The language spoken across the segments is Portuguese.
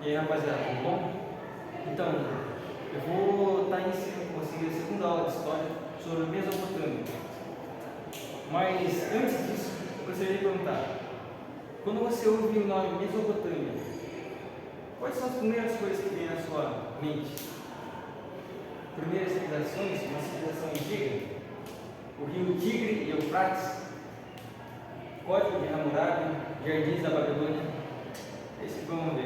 E aí, rapaziada, tudo bom? Então, eu vou estar iniciando com vocês a segunda aula de história sobre Mesopotâmia. Mas antes disso, eu gostaria de perguntar: quando você ouve o nome Mesopotâmia, quais são as primeiras coisas que vêm na sua mente? Primeiras civilizações, uma civilização antiga, o rio Tigre e Eufrates, Código de Hammurabi, Jardins da Babilônia. Esse vamos ver.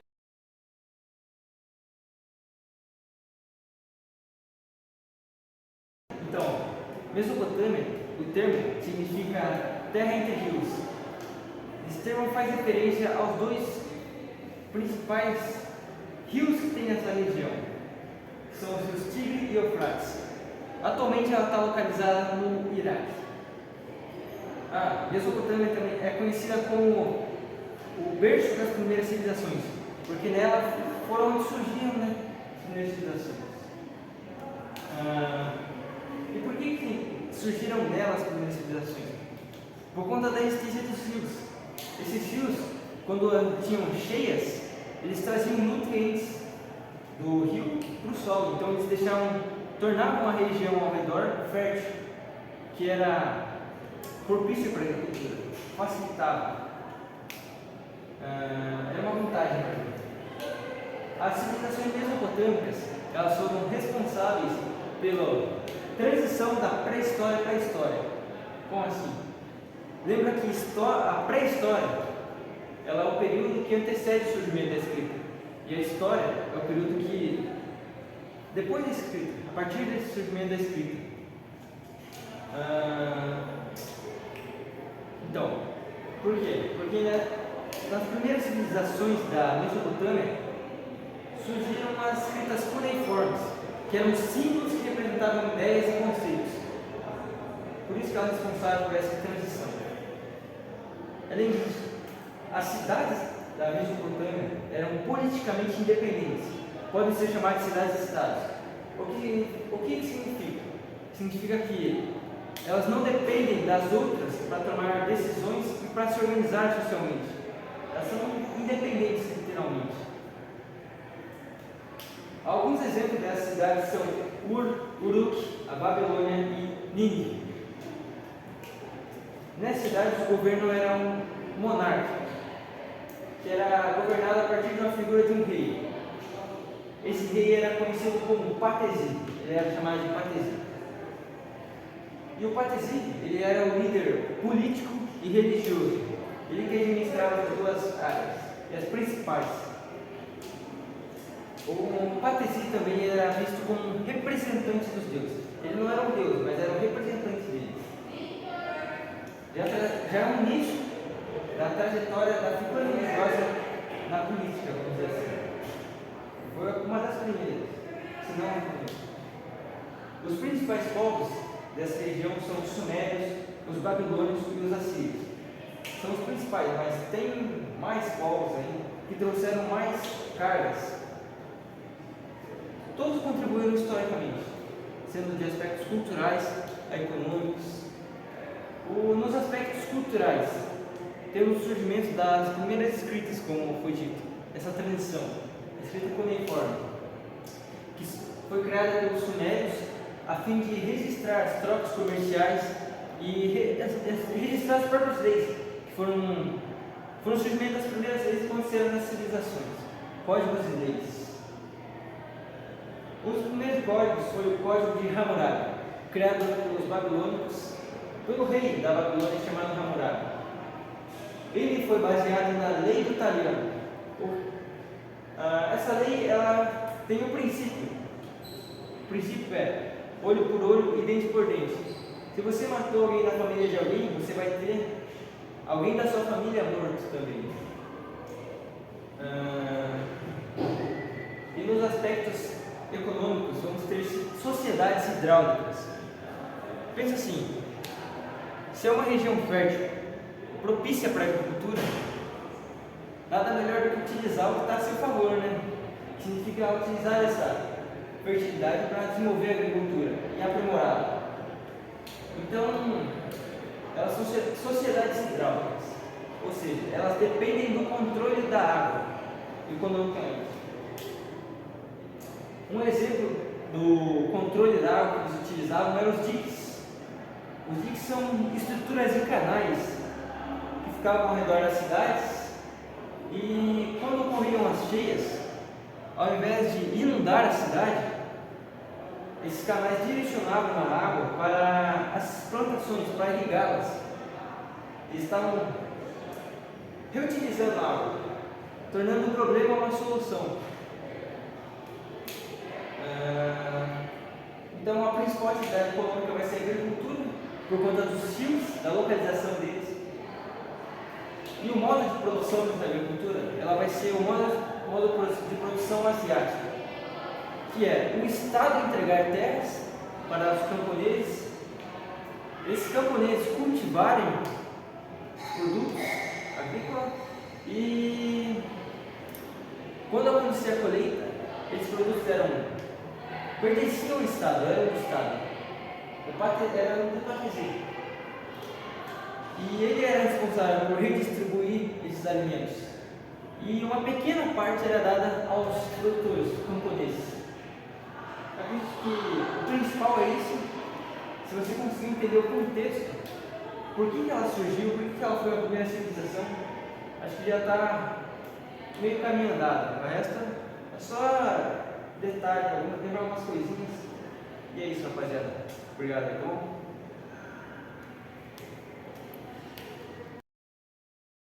Então, Mesopotâmia, o termo significa terra entre rios. Esse termo faz referência aos dois principais rios que tem nessa região, que são os rios Tigre e Eufrates. Atualmente ela está localizada no Iraque. A Mesopotâmia também é conhecida como o berço das primeiras civilizações, porque nela foram onde surgiram, as primeiras civilizações. E por que surgiram nela as primeiras civilizações? Por conta da existência dos rios. Esses rios, quando tinham cheias, eles traziam nutrientes do rio para o solo. Então eles tornavam a região ao redor fértil, que era propício para a agricultura, facilitava. Era uma vantagem para ele. As civilizações mesopotâmicas, elas foram responsáveis pela transição da pré-história para a história. Como assim? Lembra que a pré-história ela é o período que antecede o surgimento da escrita, e a história é o período que depois da escrita, a partir desse surgimento da escrita. Então, por quê? Porque nas primeiras civilizações da Mesopotâmia surgiram as escritas cuneiformes, que eram símbolos que representavam ideias e conceitos. Por isso que ela é responsável por essa transição. Além disso, as cidades da Mesopotâmia eram politicamente independentes, podem ser chamadas de cidades-estados. O que significa? Significa que elas não dependem das outras para tomar decisões e para se organizar socialmente. Elas são independentes, literalmente. Alguns exemplos dessas cidades são Uruk, a Babilônia e Nínive. Nessas cidades o governo era um monarca, que era governado a partir de uma figura de um rei. Esse rei era conhecido como Patesi, ele era chamado de Patesi. E o Patesi, ele era o líder político e religioso. Ele que administrava as duas áreas, e as principais. O Patesi também era visto como um representante dos deuses. Ele não era um deus, mas era um representante deles. Já é um nicho da trajetória da figura religiosa na política, vamos dizer assim. Foi uma das primeiras, se não a primeira. Os principais povos dessa região são os sumérios, os babilônios e os assírios. São os principais, mas tem mais povos aí que trouxeram mais cargas. Todos contribuíram historicamente, sendo de aspectos culturais a econômicos. Nos aspectos culturais, temos o surgimento das primeiras escritas, como foi dito, essa transição, a escrita cuneiforme, que foi criada pelos sumérios a fim de registrar as trocas comerciais e registrar as próprias leis, que foram o surgimento das primeiras leis que aconteceram nas civilizações, códigos e leis. Um dos primeiros códigos foi o Código de Hammurabi, criado pelos babilônicos, pelo rei da Babilônia chamado Hammurabi. Ele foi baseado na lei do talião. Essa lei ela tem um princípio. O princípio é olho por olho e dente por dente. Se você matou alguém da família de alguém, você vai ter alguém da sua família morto também. E nos aspectos econômicos, vamos ter sociedades hidráulicas. Pensa assim: se é uma região fértil, propícia para a agricultura, nada melhor do que utilizar o que está a seu favor, Significa utilizar essa fertilidade para desenvolver a agricultura e aprimorá-la. Então, elas são sociedades hidráulicas, ou seja, elas dependem do controle da água economicamente. Um exemplo do controle da água que eles utilizavam eram os diques. Os diques são estruturas em canais que ficavam ao redor das cidades e quando ocorriam as cheias, ao invés de inundar a cidade, esses canais direcionavam a água para as plantações, para irrigá-las. Eles estavam reutilizando a água, tornando o problema uma solução. Então, a principal atividade econômica vai ser a agricultura, por conta dos rios, da localização deles. E o modo de produção dessa agricultura, ela vai ser o modo de produção asiática, que é o Estado entregar terras para os camponeses, esses camponeses cultivarem produtos agrícolas e quando acontecer a colheita, esses produtos pertenciam ao Estado, eram do Estado, era do patrizinho. E ele era responsável por redistribuir esses alimentos. E uma pequena parte era dada aos produtores, camponeses. Acredito que o principal é isso. Se você conseguir entender o contexto, por que ela surgiu, por que ela foi a primeira civilização, acho que já está meio caminho andado. O resto é só detalhe, lembrar algumas coisinhas. E é isso, rapaziada. Obrigado, tá bom?